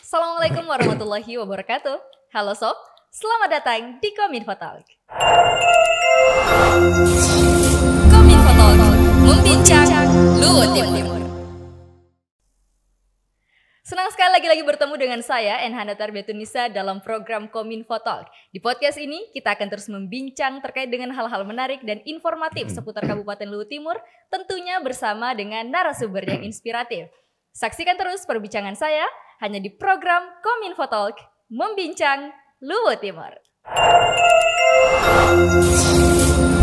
Assalamualaikum warahmatullahi wabarakatuh. Halo Sob, selamat datang di Kominfo Talk. Kominfo Talk, membincang Luhut Timur. Senang sekali lagi bertemu dengan saya, Enhana Tarbiatunisa, dalam program Kominfo Talk. Di podcast ini, kita akan terus membincang terkait dengan hal-hal menarik dan informatif seputar Kabupaten Luhut Timur, tentunya bersama dengan narasumber yang inspiratif. Saksikan terus perbincangan saya hanya di program Kominfo Talk, membincang Luhut Timur.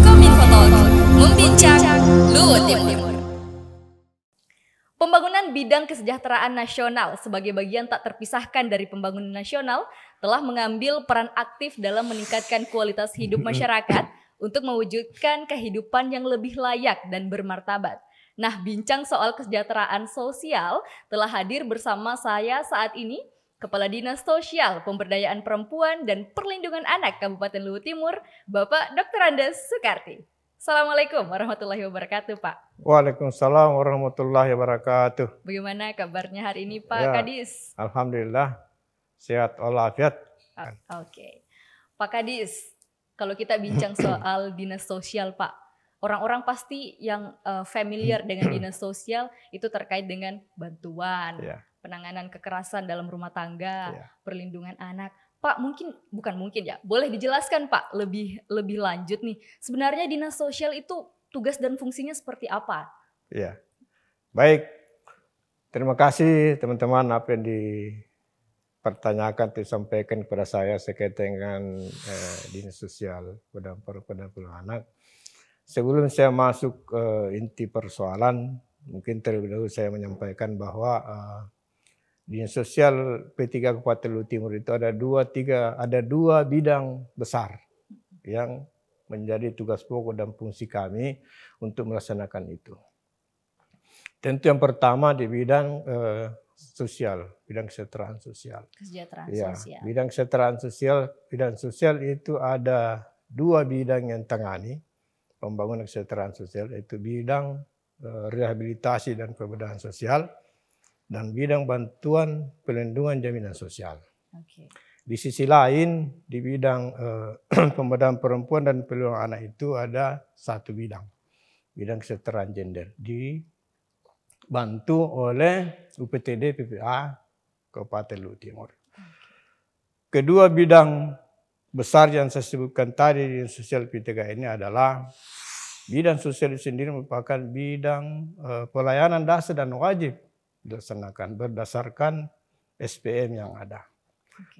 Kominfo Talk, membincang Luhut Timur. Pembangunan bidang kesejahteraan nasional sebagai bagian tak terpisahkan dari pembangunan nasional telah mengambil peran aktif dalam meningkatkan kualitas hidup masyarakat untuk mewujudkan kehidupan yang lebih layak dan bermartabat. Nah, bincang soal kesejahteraan sosial telah hadir bersama saya saat ini Kepala Dinas Sosial, Pemberdayaan Perempuan dan Perlindungan Anak Kabupaten Luhut Timur, Bapak Dr. Andes Sukarti. Assalamualaikum warahmatullahi wabarakatuh, Pak. Waalaikumsalam warahmatullahi wabarakatuh. Bagaimana kabarnya hari ini, Pak Kadis? Alhamdulillah, sehat walafiat. Oke. Pak Kadis, kalau kita bincang soal dinas sosial, Pak, orang-orang pasti yang familiar dengan dinas sosial itu terkait dengan bantuan, penanganan kekerasan dalam rumah tangga, perlindungan anak. Pak, boleh dijelaskan Pak lebih lanjut nih. Sebenarnya dinas sosial itu tugas dan fungsinya seperti apa? Ya, baik. Terima kasih teman-teman apa yang dipertanyakan, disampaikan kepada saya terkait dengan dinas sosial pada perempuan anak. Sebelum saya masuk ke inti persoalan, mungkin terlebih dahulu saya menyampaikan bahwa dinas sosial P3 Kabupaten Luhut Timur itu ada dua bidang besar yang menjadi tugas pokok dan fungsi kami untuk melaksanakan itu. Tentu yang pertama di bidang sosial, bidang kesejahteraan sosial. Sosial. Bidang sosial itu ada dua bidang yang tangani pembangunan kesejahteraan sosial, yaitu bidang rehabilitasi dan pemberdayaan sosial dan bidang bantuan pelindungan jaminan sosial. Okay. Di sisi lain, di bidang pemberdayaan perempuan dan pelindungan anak itu ada satu bidang kesejahteraan gender, dibantu oleh UPTD PPA Kabupaten Luhut Timur. Kedua bidang besar yang saya sebutkan tadi di sosial P3 ini adalah bidang sosial itu sendiri merupakan bidang pelayanan dasar dan wajib dilaksanakan berdasarkan SPM yang ada.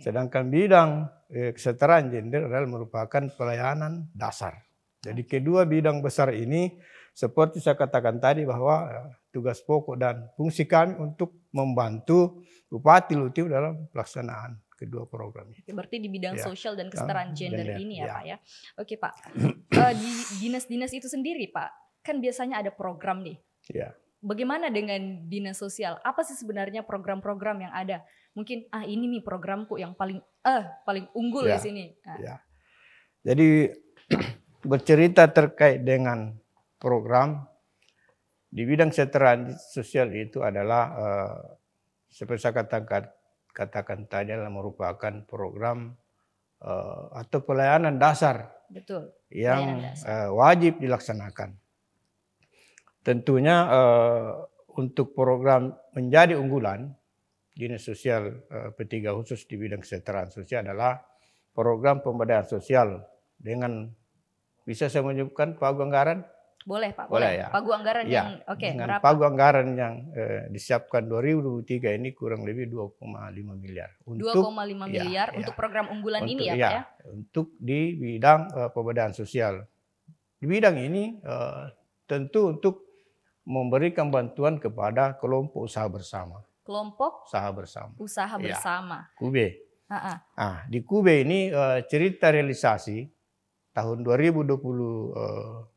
Sedangkan bidang kesejahteraan gender adalah merupakan pelayanan dasar. Jadi kedua bidang besar ini seperti saya katakan tadi bahwa tugas pokok dan fungsi kami untuk membantu Bupati Luhut Timur dalam pelaksanaan kedua program ini. Berarti di bidang sosial dan kesetaraan gender ini ya Pak ya. Oke Pak, di dinas-dinas itu sendiri Pak, kan biasanya ada program nih. Ya. Bagaimana dengan dinas sosial? Apa sih sebenarnya program-program yang ada? Mungkin ini nih programku yang paling unggul di sini. Ya. Jadi bercerita terkait dengan program di bidang kesejahteraan sosial itu adalah seperti saya katakan tadi adalah merupakan program atau pelayanan dasar. Betul. Yang wajib dilaksanakan. Tentunya untuk program menjadi unggulan dinas sosial P3 khusus di bidang kesejahteraan sosial adalah program pemberdayaan sosial dengan, bisa saya menyebutkan pagu anggaran? Boleh Pak, boleh ya. Pagu anggaran yang dengan berapa? Pagu anggaran yang disiapkan 2023 ini kurang lebih 2,5 miliar. 2,5 miliar untuk program unggulan ini ya Pak ya? Untuk di bidang pemberdayaan sosial. Di bidang ini tentu untuk memberikan bantuan kepada kelompok usaha bersama. Kelompok usaha bersama. Usaha bersama. KUBE. Di KUBE ini cerita realisasi tahun 2022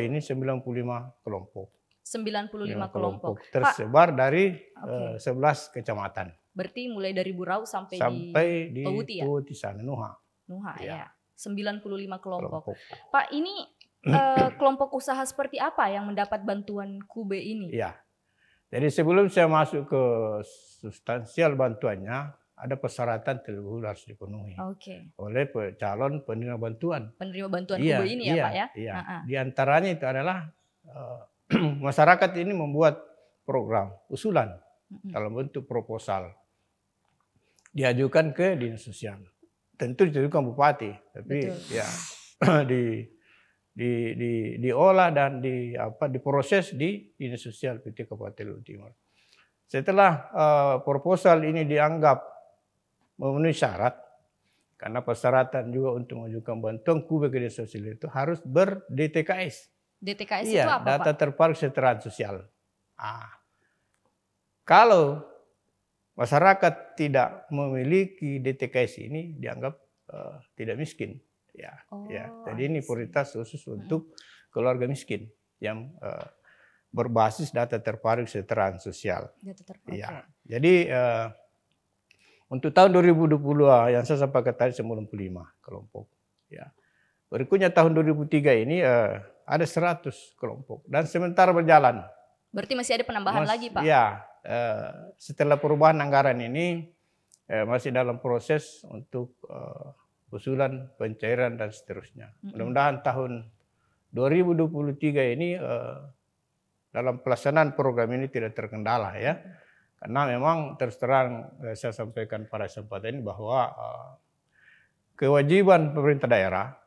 ini 95 kelompok. 95 kelompok. Tersebar dari 11 kecamatan. Berarti mulai dari Burau sampai di Tawuti sana, Nuha ya. 95 kelompok. Pak, ini kelompok usaha seperti apa yang mendapat bantuan KUBE ini? Ya. Jadi sebelum saya masuk ke substansial bantuannya, ada persyaratan terlebih dahulu harus dipenuhi oleh calon penerima bantuan. Penerima bantuan KUBE ini ya Pak ya? Iya. Di antaranya itu adalah masyarakat ini membuat program usulan dalam bentuk proposal, diajukan ke dinas sosial. Tentu ditujukan bupati, tapi ya diolah dan diproses di dinas sosial PT Kabupaten Luwu Timur. Setelah proposal ini dianggap memenuhi syarat, karena persyaratan juga untuk mengajukan bantuan KUBE ke dinas sosial itu harus ber-DTKS. DTKS itu apa, data Pak? terpadu kesejahteraan sosial. Kalau masyarakat tidak memiliki DTKS ini dianggap tidak miskin. Jadi ini prioritas khusus untuk keluarga miskin yang berbasis data terpadu kesejahteraan sosial. Jadi untuk tahun 2020 yang saya sampaikan tadi 95 kelompok. Berikutnya tahun 2003 ini ada 100 kelompok dan sementara berjalan. Berarti masih ada penambahan lagi Pak? Ya, setelah perubahan anggaran ini masih dalam proses untuk usulan pencairan dan seterusnya. Mudah-mudahan tahun 2023 ini dalam pelaksanaan program ini tidak terkendala ya. Karena memang terus terang saya sampaikan pada kesempatan ini bahwa kewajiban pemerintah daerah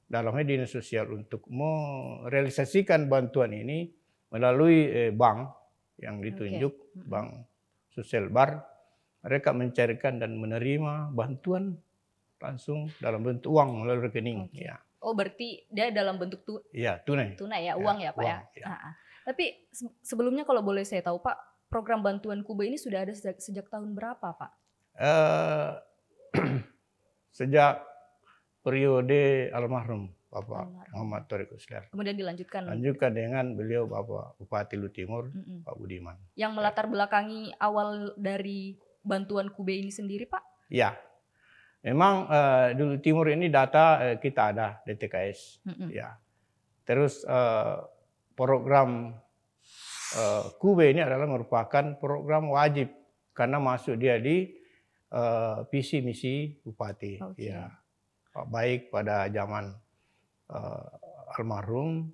dalam hal dinas sosial untuk merealisasikan bantuan ini melalui bank yang ditunjuk, Bank Sosial Bar, mereka mencarikan dan menerima bantuan langsung dalam bentuk uang melalui rekening. Oh berarti dia dalam bentuk tunai. Tunai ya, uang ya Pak uang, ya. Tapi sebelumnya kalau boleh saya tahu Pak, program bantuan KUBE ini sudah ada sejak tahun berapa Pak? Sejak periode almarhum Bapak Muhammad Thoriq Uslar. Kemudian dilanjutkan dengan beliau Bapak Bupati Luwu Timur, Pak Budiman. Yang melatar belakangi awal dari bantuan KUBE ini sendiri Pak? Ya, memang di Luwu Timur ini data kita ada DTKS. Ya. Terus program KUBE ini adalah merupakan program wajib karena masuk dia di visi misi bupati. Ya, baik pada zaman almarhum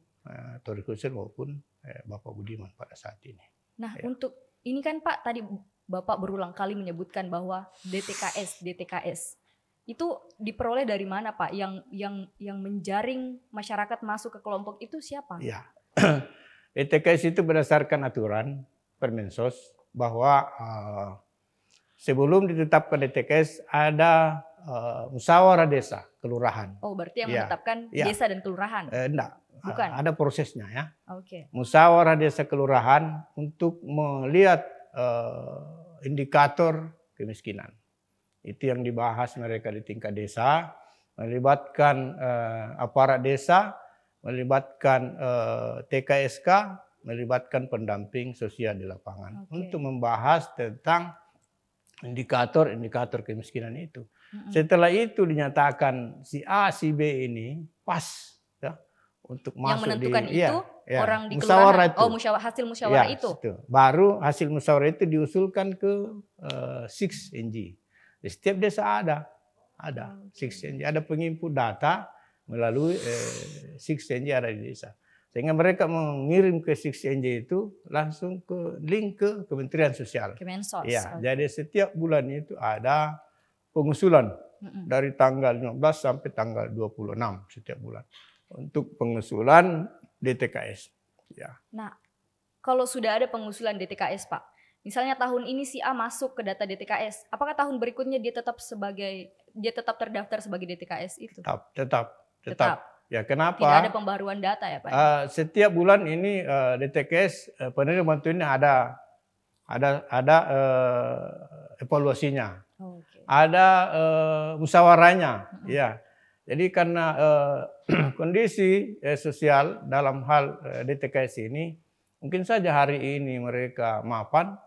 Thoriq Uslar maupun Bapak Budiman pada saat ini. Nah, untuk ini kan Pak tadi Bapak berulang kali menyebutkan bahwa DTKS itu diperoleh dari mana Pak? Yang menjaring masyarakat masuk ke kelompok itu siapa? Ya. DTKS itu berdasarkan aturan Permensos bahwa sebelum ditetapkan DTKS ada musyawarah desa kelurahan. Oh, berarti yang menetapkan desa dan kelurahan? Enggak, bukan. Ada prosesnya ya. Oke. Musyawarah desa kelurahan untuk melihat indikator kemiskinan. Itu yang dibahas mereka di tingkat desa, melibatkan aparat desa, melibatkan TKSK, melibatkan pendamping sosial di lapangan untuk membahas tentang indikator-indikator kemiskinan itu. Setelah itu dinyatakan si A, si B ini pas ya untuk masuk yang menentukan di itu orang di musyawarah kelurahan. Oh, hasil musyawarah itu. Baru hasil musyawarah itu diusulkan ke 6NG. Di setiap desa ada 6NG, ada penginput data melalui 6NG ada di desa. Sehingga mereka mengirim ke 6NG itu langsung ke link ke Kementerian Sosial. Kemensos. Ya, jadi setiap bulan itu ada pengusulan dari tanggal 15 sampai tanggal 26 setiap bulan untuk pengusulan DTKS. Ya. Nah, kalau sudah ada pengusulan DTKS, Pak, misalnya tahun ini si A masuk ke data DTKS, apakah tahun berikutnya dia tetap terdaftar sebagai DTKS itu? Tetap. Ya, kenapa? Tidak ada pembaruan data ya Pak? Setiap bulan ini DTKS penerima bantuan ini ada evaluasinya, ada musyawarahnya, ya. Jadi karena kondisi sosial dalam hal DTKS ini, mungkin saja hari ini mereka mapan,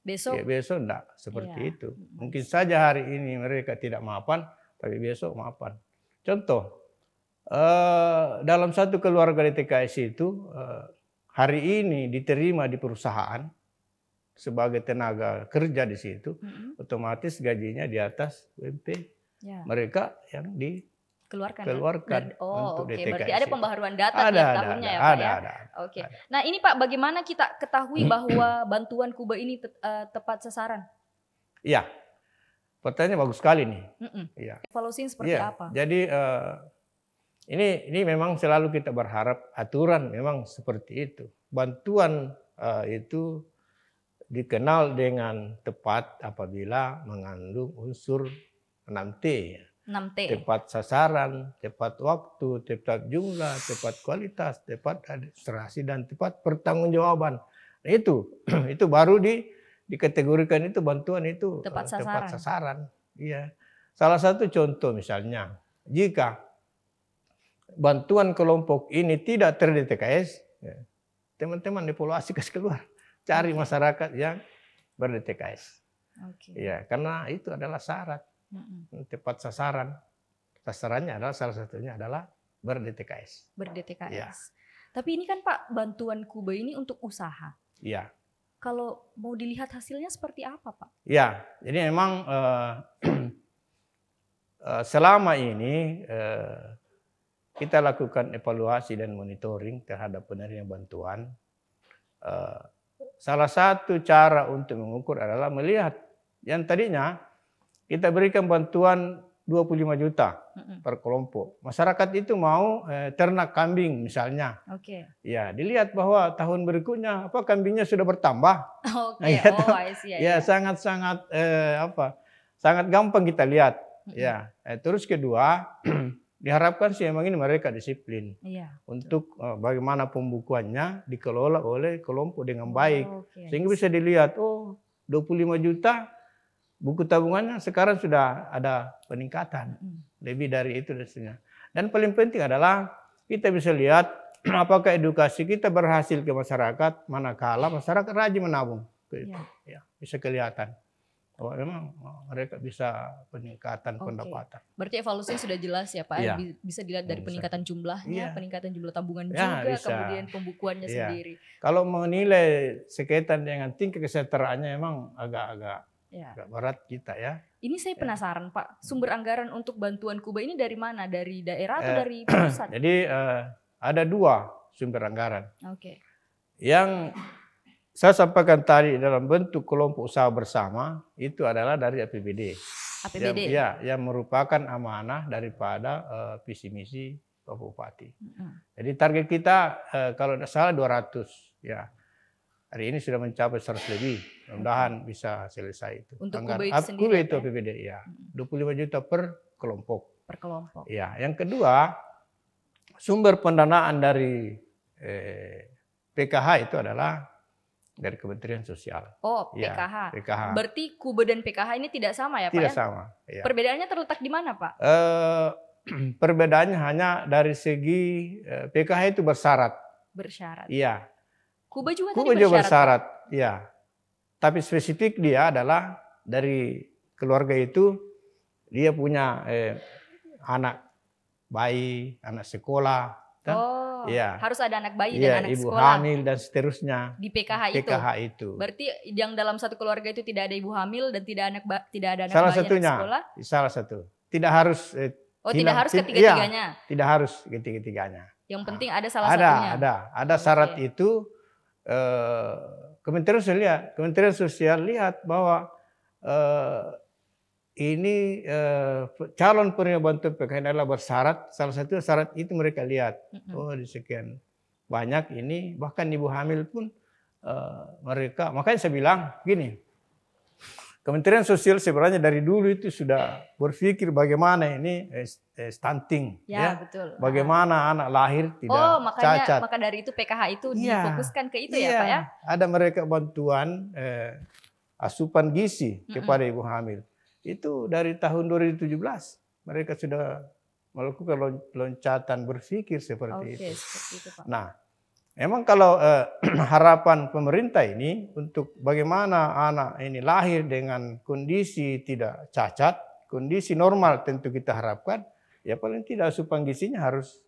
besok enggak seperti itu. Mungkin saja hari ini mereka tidak mapan, tapi besok mapan. Contoh. Dalam satu keluarga DTKS itu hari ini diterima di perusahaan sebagai tenaga kerja di situ, otomatis gajinya di atas UMP mereka yang dikeluarkan. untuk DTKS. Berarti ada pembaharuan data tiap tahunnya ya Pak ya? Oke. Nah ini Pak, bagaimana kita ketahui bahwa bantuan Kuba ini tepat sasaran? Iya, pertanyaannya bagus sekali nih. Iya. Evaluasinya seperti apa? Jadi ini memang selalu kita berharap aturan memang seperti itu. Bantuan itu dikenal dengan tepat apabila mengandung unsur 6T. 6T. Tepat sasaran, tepat waktu, tepat jumlah, tepat kualitas, tepat administrasi, dan tepat pertanggungjawaban. Nah, itu baru dikategorikan itu bantuan itu tepat sasaran. Iya. Salah satu contoh misalnya, jika bantuan kelompok ini tidak ter-DTKS, teman-teman evaluasi kasih keluar, cari masyarakat yang ber-DTKS. Ya, karena itu adalah syarat tepat sasaran. Sasarannya adalah salah satunya adalah ber-DTKS. Ber-DTKS. Ya. Tapi ini kan Pak, bantuan Kuba ini untuk usaha. Iya. Kalau mau dilihat hasilnya seperti apa Pak? Ya, jadi memang selama ini kita lakukan evaluasi dan monitoring terhadap penerima bantuan. Salah satu cara untuk mengukur adalah melihat yang tadinya kita berikan bantuan 25 juta per kelompok. Masyarakat itu mau ternak kambing misalnya. Ya, dilihat bahwa tahun berikutnya kambingnya sudah bertambah. Sangat-sangat sangat gampang kita lihat. Ya, terus kedua diharapkan sih memang ini mereka disiplin untuk bagaimana pembukuannya dikelola oleh kelompok dengan baik. Sehingga bisa dilihat 25 juta buku tabungannya sekarang sudah ada peningkatan. Lebih dari itu dan paling penting adalah kita bisa lihat apakah edukasi kita berhasil ke masyarakat manakala masyarakat rajin menabung. Ya, bisa kelihatan. Memang mereka bisa peningkatan pendapatan. Berarti evaluasinya sudah jelas ya Pak. Bisa dilihat dari peningkatan jumlahnya, peningkatan jumlah tabungan juga, kemudian pembukuannya sendiri. Kalau menilai sekaitan dengan tingkat kesejahteraannya memang agak berat kita ya. Ini saya penasaran Pak, sumber anggaran untuk bantuan Kuba ini dari mana? Dari daerah atau dari pusat? Jadi ada dua sumber anggaran. Yang saya sampaikan tadi dalam bentuk kelompok usaha bersama itu adalah dari APBD. Yang merupakan amanah daripada visi misi Pak Bupati. Jadi target kita kalau tidak salah 200 ya. Hari ini sudah mencapai 100 lebih. Mudah-mudahan bisa selesai itu. Untuk Kuba itu sendiri itu APBD ya. 25 juta per kelompok. Per kelompok. Ya, yang kedua sumber pendanaan dari PKH itu adalah dari Kementerian Sosial. PKH. PKH. Berarti Kuba dan PKH ini tidak sama ya Pak? Tidak sama. Ya. Perbedaannya terletak di mana Pak? Perbedaannya hanya dari segi PKH itu bersyarat. Bersyarat. Iya. Kuba juga bersyarat. Iya. Tapi spesifik dia adalah dari keluarga itu dia punya anak bayi, anak sekolah. Harus ada anak bayi dan anak ibu sekolah. Hamil dan seterusnya. Di PKH itu. Berarti yang dalam satu keluarga itu tidak ada ibu hamil dan tidak ada anak bayi dan sekolah. Salah satu. Tidak harus. Tidak harus ketiga-tiganya. Tidak harus ketiga-tiganya. Yang penting ada salah satunya. Ada syarat itu. Kementerian Sosial lihat bahwa ini calon penerima bantuan PKH adalah bersyarat. Salah satu syarat itu mereka lihat. Di sekian banyak ini bahkan ibu hamil pun mereka. Makanya saya bilang gini. Kementerian Sosial sebenarnya dari dulu itu sudah berpikir bagaimana ini stunting, betul. Bagaimana anak lahir tidak cacat. Maka dari itu PKH itu difokuskan ke itu ya Pak ya. Ada mereka bantuan asupan gizi kepada ibu hamil. Itu dari tahun 2017 mereka sudah melakukan loncatan berpikir seperti itu. Seperti itu Pak. Nah. Memang kalau harapan pemerintah ini untuk bagaimana anak ini lahir dengan kondisi tidak cacat, kondisi normal tentu kita harapkan, ya paling tidak asupan gizinya harus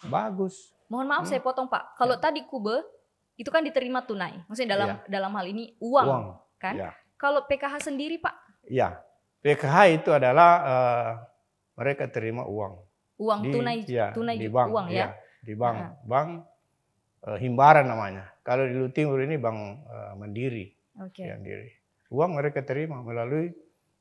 bagus. Mohon maaf saya potong Pak, kalau tadi Kuba itu kan diterima tunai. Maksudnya dalam Iya. dalam hal ini uang, Uang. kan? Ya. Kalau PKH sendiri, Pak, Ya, PKH itu adalah mereka terima uang. uang tunai tunai Di bank, uang ya. di bank, bank himbaran namanya. Kalau di Luwu Timur ini bank mandiri, Oke. mandiri. Uang mereka terima melalui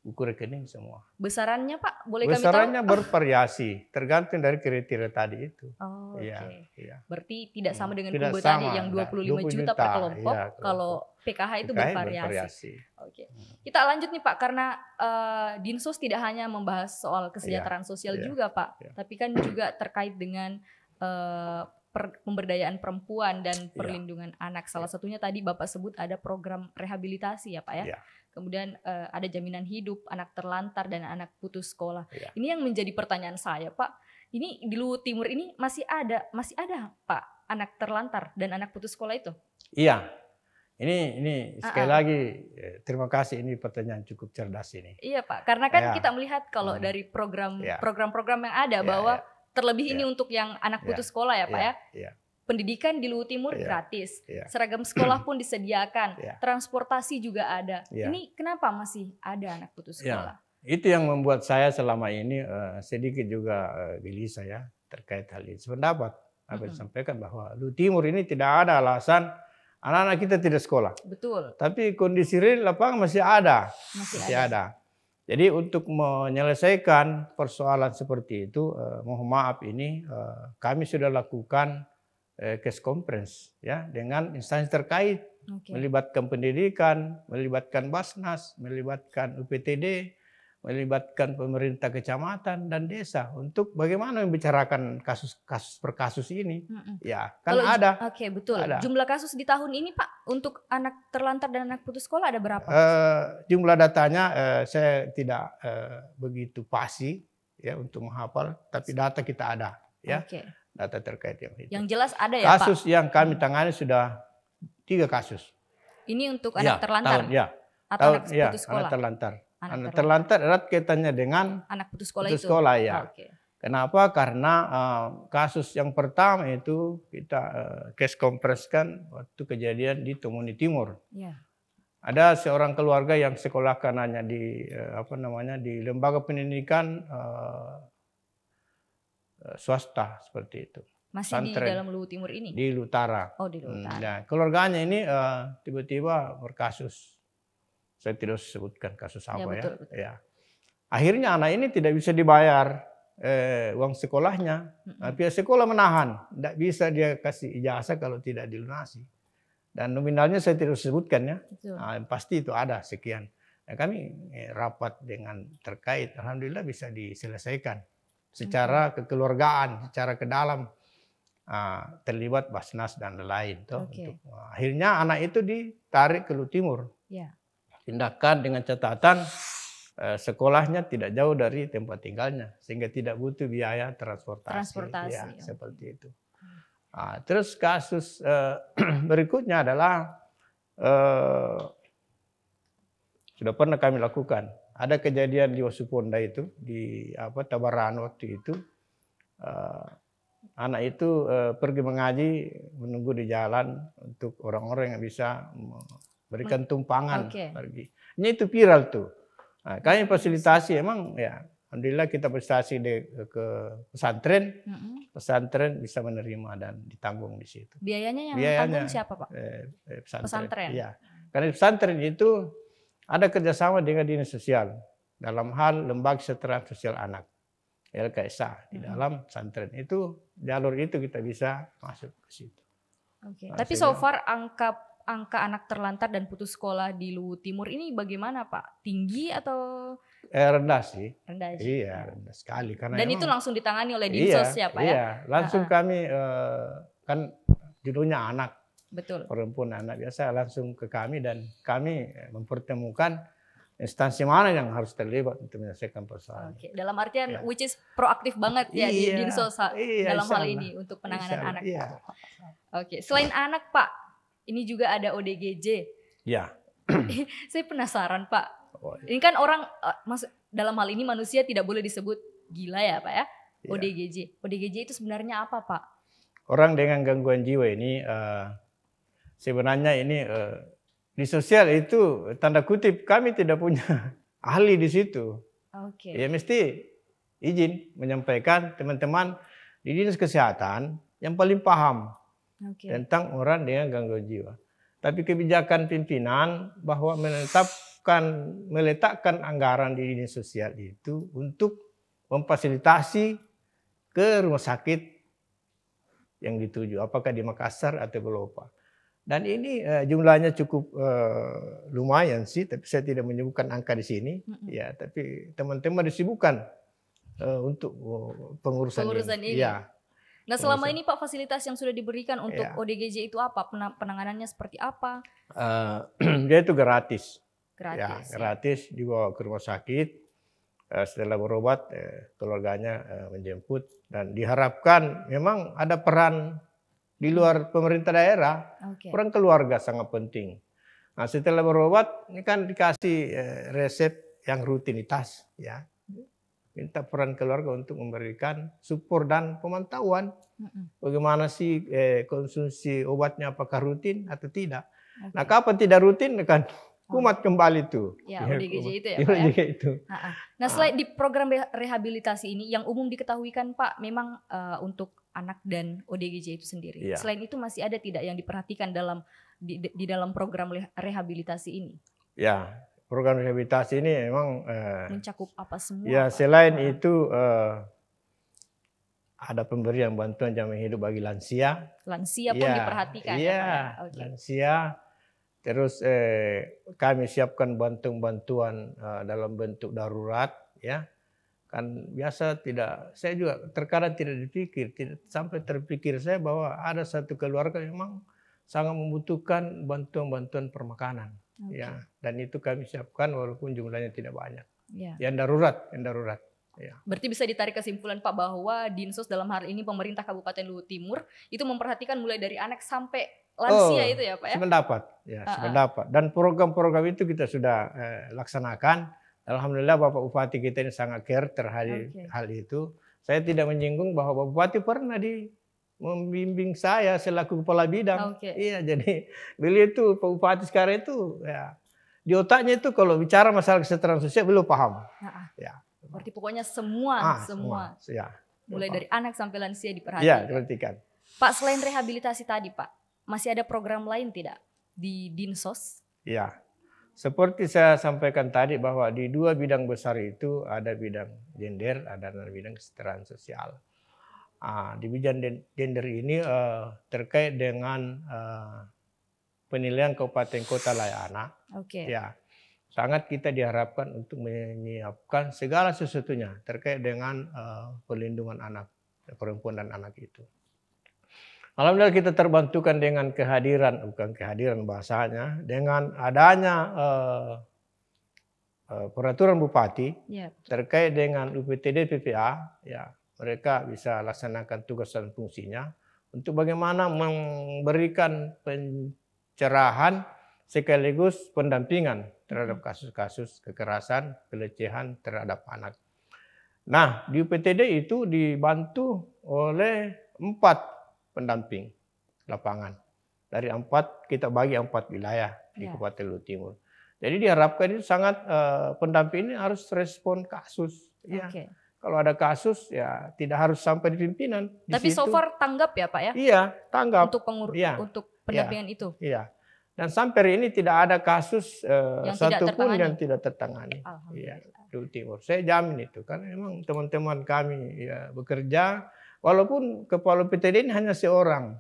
buku rekening semua. Besarannya, Pak, boleh kami tahu? Besarannya bervariasi, tergantung dari kriteria tadi itu. Oh, oke. Iya, iya. Berarti tidak sama dengan Tidak Kumbu tadi sama, yang 25 20 juta per juta, kelompok. iya, Kalau PKH itu bervariasi. Oke. Kita lanjut nih, Pak, karena Dinsos tidak hanya membahas soal kesejahteraan sosial iya, juga, Pak, iya. tapi kan juga terkait dengan pemberdayaan perempuan dan perlindungan anak. Salah satunya tadi Bapak sebut ada program rehabilitasi ya, Pak ya. Iya. Kemudian ada jaminan hidup anak terlantar dan anak putus sekolah. Iya. Ini yang menjadi pertanyaan saya, Pak. Ini di Luwu Timur ini masih ada Pak anak terlantar dan anak putus sekolah itu? Iya. Ini sekali lagi terima kasih, ini pertanyaan cukup cerdas ini. Iya, Pak. Karena kan Ya. kita melihat kalau dari Ya. program-program yang ada Ya, bahwa ya. terlebih Ya. ini untuk yang anak Ya. putus sekolah ya, Pak ya. Ya. Pendidikan di Luwu Timur Ya. gratis, Ya. seragam sekolah pun disediakan, Ya. transportasi juga ada. Ya. Ini kenapa masih ada anak putus Ya. sekolah? Itu yang membuat saya selama ini sedikit juga gelisah ya terkait hal ini. Sependapat apa yang disampaikan bahwa Luwu Timur ini tidak ada alasan anak-anak kita tidak sekolah. Betul, Tapi kondisi real lapangan masih ada. masih Masih ada. Jadi untuk menyelesaikan persoalan seperti itu, mohon maaf ini kami sudah lakukan case conference ya dengan instansi terkait, Oke. melibatkan pendidikan, melibatkan Basnas, melibatkan UPTD, melibatkan pemerintah kecamatan dan desa untuk bagaimana membicarakan kasus per kasus ini. Ya, kan Kalau ada. Oke, betul. Ada. Jumlah kasus di tahun ini, Pak, untuk anak terlantar dan anak putus sekolah ada berapa? Jumlah datanya saya tidak begitu pasti ya untuk menghafal, tapi data kita ada ya. Oke. Data terkait yang itu. Yang jelas ada ya, Kasus Pak? yang kami tangani sudah 3 kasus. Ini untuk Ya, anak terlantar atau anak putus sekolah? anak terlantar. Anak Anak terlantar erat kaitannya dengan anak putus sekolah putus itu? sekolah ya. Oke. Kenapa? Karena kasus yang pertama itu kita case conference kan waktu kejadian di Temuni Timur. Ya. Ada seorang keluarga yang sekolahkan hanya di di lembaga pendidikan swasta seperti itu. Masih di Pesantren. dalam Luwu Timur ini? Di Lutara. Oh, di Luwu Utara. Nah, keluarganya ini tiba-tiba berkasus. Saya tidak sebutkan kasus apa betul, betul. ya. Akhirnya anak ini tidak bisa dibayar uang sekolahnya. Pihak sekolah menahan, tidak bisa dia kasih ijazah kalau tidak dilunasi. Dan nominalnya saya tidak sebutkan ya. Betul. Nah, pasti itu ada sekian. Nah, kami rapat dengan terkait, alhamdulillah bisa diselesaikan secara kekeluargaan, secara ke dalam. Terlibat Basnas dan lain-lain. Akhirnya anak itu ditarik ke Luwu Timur. Ya. Tindakan dengan catatan sekolahnya tidak jauh dari tempat tinggalnya sehingga tidak butuh biaya transportasi. Ya, seperti itu. Terus kasus berikutnya adalah sudah pernah kami lakukan. Ada kejadian di Wasuponda itu di Tabaran waktu itu. Anak itu pergi mengaji, menunggu di jalan untuk orang-orang yang bisa berikan tumpangan pergi. Ini itu viral tuh. Nah, kami fasilitasi emang ya, alhamdulillah kita fasilitasi ke pesantren, pesantren bisa menerima dan ditanggung di situ. Biayanya yang tanggung siapa, Pak? Pesantren. Iya. Karena pesantren itu ada kerjasama dengan dinas sosial dalam hal lembaga kesejahteraan sosial anak. LKSA di dalam pesantren itu jalur itu kita bisa masuk ke situ. Oke. Tapi so far angka anak terlantar dan putus sekolah di Luwu Timur ini bagaimana, Pak? Tinggi atau rendah sih? Rendah. Iya, rendah sekali karena dan itu langsung ditangani oleh Dinsos ya, Pak ya? Iya, langsung kami kan judulnya anak. Betul. Perempuan anak biasa langsung ke kami dan kami mempertemukan instansi mana yang harus terlibat untuk menyelesaikan persoalan. Oke, dalam artian which is proaktif banget ya di Dinsos dalam hal ini untuk penanganan anak. Iya. Oke, selain anak, Pak, ini juga ada ODGJ. Ya. Saya penasaran, Pak. Ini kan orang dalam hal ini manusia tidak boleh disebut gila ya, Pak ya? ODGJ. ODGJ itu sebenarnya apa, Pak? Orang dengan gangguan jiwa ini sebenarnya ini di sosial itu tanda kutip kami tidak punya ahli di situ. Oke. Ya mesti izin menyampaikan teman-teman di dinas kesehatan yang paling paham tentang orang dengan gangguan jiwa. Tapi kebijakan pimpinan bahwa meletakkan anggaran di dinas sosial itu untuk memfasilitasi ke rumah sakit yang dituju, apakah di Makassar atau Belopa. Dan ini jumlahnya cukup lumayan sih, tapi saya tidak menyebutkan angka di sini. Ya, tapi teman-teman disibukkan untuk pengurusan ini. Ya. Nah, selama ini Pak, fasilitas yang sudah diberikan untuk ODGJ itu apa? Penanganannya seperti apa? Dia itu gratis. Gratis. Ya, gratis dibawa ke rumah sakit. Setelah berobat, keluarganya menjemput, dan diharapkan memang ada peran di luar pemerintah daerah. Peran keluarga sangat penting. Nah, setelah berobat ini kan dikasih resep yang rutinitas, ya. Minta peran keluarga untuk memberikan support dan pemantauan. Bagaimana sih konsumsi obatnya, apakah rutin atau tidak. Nah, kapan tidak rutin kan kumat kembali itu. Ya, ODGJ itu ya, Pak, ODGJ itu. Nah, selain di program rehabilitasi ini yang umum diketahui kan Pak, memang untuk anak dan ODGJ itu sendiri. Ya. Selain itu masih ada tidak yang diperhatikan di dalam program rehabilitasi ini? Ya, program rehabilitasi ini memang mencakup apa semua? Ya, Pak? Selain itu ada pemberian bantuan jaminan hidup bagi lansia. Lansia pun diperhatikan ya, Pak? Okay. Lansia. Terus kami siapkan bantuan-bantuan dalam bentuk darurat, ya. Kan biasa saya juga terkadang tidak sampai terpikir saya bahwa ada satu keluarga yang memang sangat membutuhkan bantuan-bantuan permakanan, ya. Dan itu kami siapkan walaupun jumlahnya tidak banyak. Yang darurat. Ya. Berarti bisa ditarik kesimpulan Pak bahwa Dinsos dalam hal ini pemerintah Kabupaten Luhut Timur itu memperhatikan mulai dari anak sampai lansia itu ya Pak ya? Sependapat. Dan program-program itu kita sudah laksanakan. Alhamdulillah Bapak Bupati kita ini sangat care terhadap hal itu. Saya tidak menyinggung bahwa Bapak Bupati pernah membimbing saya selaku kepala bidang. Iya, jadi beliau itu Pak Bupati sekarang itu ya, di otaknya itu kalau bicara masalah kesejahteraan sosial beliau paham. Ya. Berarti pokoknya semua. Ya. Mulai dari anak sampai lansia diperhatikan. Iya, diperhatikan. Pak, selain rehabilitasi tadi Pak, masih ada program lain tidak di Dinsos? Ya, seperti saya sampaikan tadi bahwa di dua bidang besar itu ada bidang gender, ada bidang kesejahteraan sosial. Di bidang gender ini terkait dengan penilaian kabupaten kota layak anak. Ya, sangat kita diharapkan untuk menyiapkan segala sesuatunya terkait dengan perlindungan anak, perempuan dan anak itu. Alhamdulillah kita terbantukan dengan dengan adanya peraturan bupati terkait dengan UPTD PPA, ya mereka bisa laksanakan tugas dan fungsinya untuk bagaimana memberikan pencerahan sekaligus pendampingan terhadap kasus-kasus kekerasan, pelecehan terhadap anak. Nah, di UPTD itu dibantu oleh 4 pendamping lapangan. Dari 4 kita bagi 4 wilayah di Kabupaten Luhut Timur. Jadi diharapkan itu sangat pendamping ini harus respon kasus. Ya. Kalau ada kasus ya tidak harus sampai di pimpinan. Tapi so far tanggap ya Pak ya? Iya, tanggap. Untuk pendampingan itu. Iya. Dan sampai hari ini tidak ada kasus satupun yang tidak tertangani. Iya, Luhut Timur. Saya jamin itu karena memang teman-teman kami ya bekerja. Walaupun kepala PTD ini hanya seorang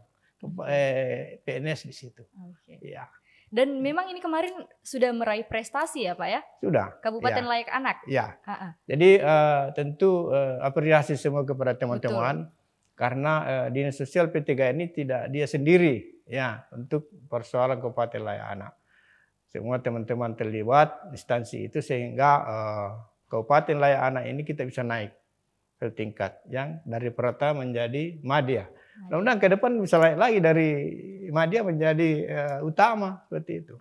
PNS di situ. Ya. Dan memang ini kemarin sudah meraih prestasi ya Pak ya? Sudah. Kabupaten Layak Anak. Ya. Jadi tentu apresiasi semua kepada teman-teman karena dinas sosial P3 ini tidak dia sendiri ya untuk persoalan Kabupaten Layak Anak. Semua teman-teman terlibat instansi itu sehingga Kabupaten Layak Anak ini kita bisa naik ke tingkat yang dari Perata menjadi Madya. Mudah-mudahan ke depan bisa naik lagi dari Madya menjadi utama seperti itu.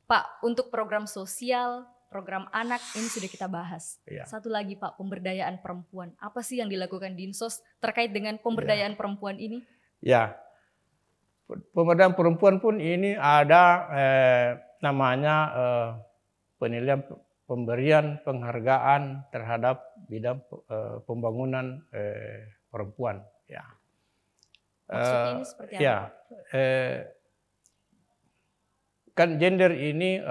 Pak, untuk program sosial, program anak ini sudah kita bahas. Satu lagi Pak, pemberdayaan perempuan. Apa sih yang dilakukan Dinsos terkait dengan pemberdayaan perempuan ini? Ya, pemberdayaan perempuan pun ini ada namanya penilaian pemberian penghargaan terhadap bidang pembangunan perempuan. Ya. Maksudnya ini seperti apa? Ya, kan gender ini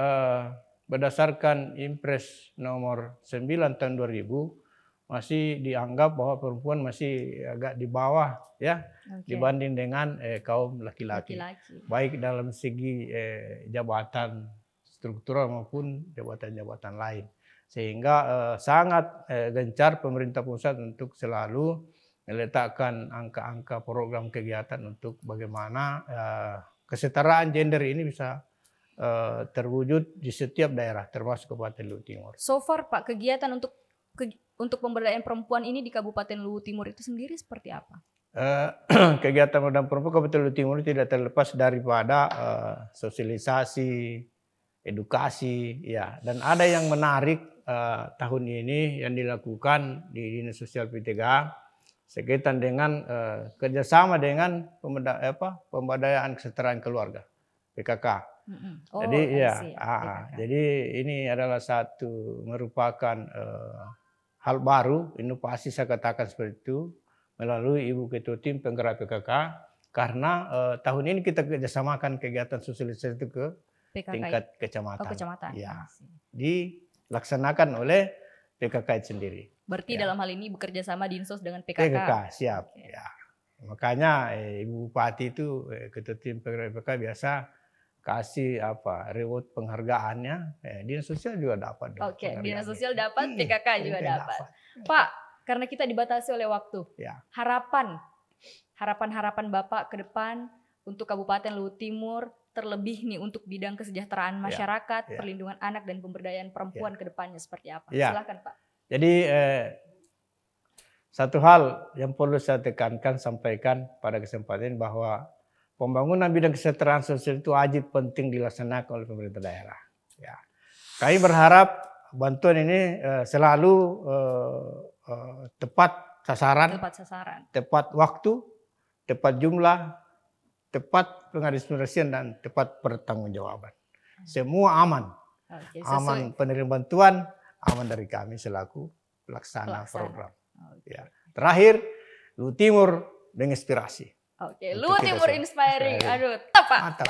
berdasarkan Impres nomor 9 tahun 2000 masih dianggap bahwa perempuan masih agak di bawah ya dibanding dengan kaum laki-laki. Baik dalam segi jabatan struktural maupun jabatan-jabatan lain. Sehingga sangat gencar pemerintah pusat untuk selalu meletakkan angka-angka program kegiatan untuk bagaimana kesetaraan gender ini bisa terwujud di setiap daerah termasuk Kabupaten Luwu Timur. So far Pak, kegiatan untuk pemberdayaan perempuan ini di Kabupaten Luwu Timur itu sendiri seperti apa? Kegiatan pemberdayaan perempuan Kabupaten Luwu Timur tidak terlepas daripada sosialisasi, edukasi, ya. Dan ada yang menarik tahun ini yang dilakukan di Dinas Sosial P3 sekaitan dengan kerjasama dengan pemberdayaan kesetaraan keluarga (PKK). Oh, jadi ya, jadi ini adalah satu merupakan hal baru, inovasi saya katakan seperti itu melalui Ibu Ketua Tim Penggerak PKK karena tahun ini kita kerjasamakan kegiatan sosialisasi itu ke tingkat kecamatan. Kecamatan. Ya, dilaksanakan oleh PKK itu sendiri. Berarti ya. Dalam hal ini bekerja sama Dinsos dengan PKK. PKK siap. Okay. Ya. Makanya Ibu Bupati itu Ketua Tim Penggerak PKK biasa kasih reward penghargaannya, Dinas Sosial juga dapat. Oke, Dinas Sosial dapat, PKK juga dapat. Pak, karena kita dibatasi oleh waktu, ya. harapan Bapak ke depan untuk Kabupaten Luwu Timur, terlebih nih untuk bidang kesejahteraan masyarakat, perlindungan anak dan pemberdayaan perempuan ke depannya seperti apa? Silakan Pak. Jadi satu hal yang perlu saya tekankan, sampaikan pada kesempatan ini bahwa pembangunan bidang kesejahteraan sosial itu wajib penting dilaksanakan oleh pemerintah daerah. Ya. Kami berharap bantuan ini selalu tepat sasaran, tepat waktu, tepat jumlah, tepat pengadministrasian dan tepat pertanggungjawaban. Semua aman, aman penerima bantuan, aman dari kami selaku pelaksana program. Ya. Terakhir, Luwu Timur menginspirasi. Oke, Luwu Timur inspiring. Aduh, mantap.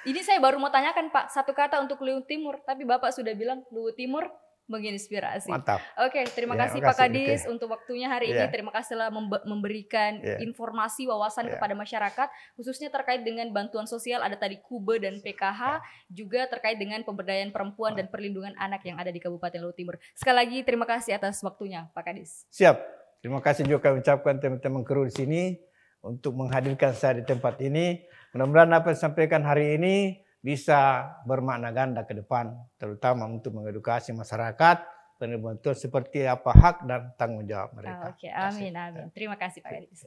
Ini saya baru mau tanyakan Pak, satu kata untuk Luwu Timur, tapi Bapak sudah bilang Luwu Timur menginspirasi. Mantap. Oke, terima kasih Pak Kadis untuk waktunya hari ini. Terima kasih telah memberikan informasi, wawasan kepada masyarakat, khususnya terkait dengan bantuan sosial, ada tadi KUBE dan PKH, juga terkait dengan pemberdayaan perempuan dan perlindungan anak yang ada di Kabupaten Luwu Timur. Sekali lagi terima kasih atas waktunya Pak Kadis. Siap. Terima kasih juga kami ucapkan teman-teman kru di sini untuk menghadirkan saya di tempat ini. Mudah-mudahan apa yang disampaikan hari ini bisa bermakna ganda ke depan, terutama untuk mengedukasi masyarakat, penerima bantuan seperti apa hak dan tanggung jawab mereka. Oke, amin. Terima kasih Pak Kadis.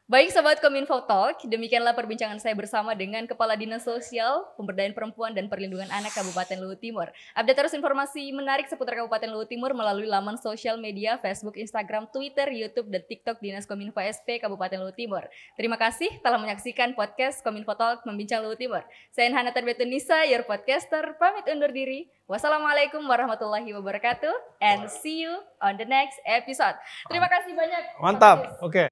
Baik Sobat Kominfo Talk, demikianlah perbincangan saya bersama dengan Kepala Dinas Sosial, Pemberdayaan Perempuan dan Perlindungan Anak Kabupaten Luwu Timur. Update terus informasi menarik seputar Kabupaten Luwu Timur melalui laman sosial media Facebook, Instagram, Twitter, YouTube, dan TikTok Dinas Kominfo SP Kabupaten Luwu Timur. Terima kasih telah menyaksikan podcast Kominfo Talk Membincang Luwu Timur. Saya Hana Terbetunisa, your podcaster, pamit undur diri. Wassalamualaikum warahmatullahi wabarakatuh and see you on the next episode. Terima kasih banyak. Mantap. Oke.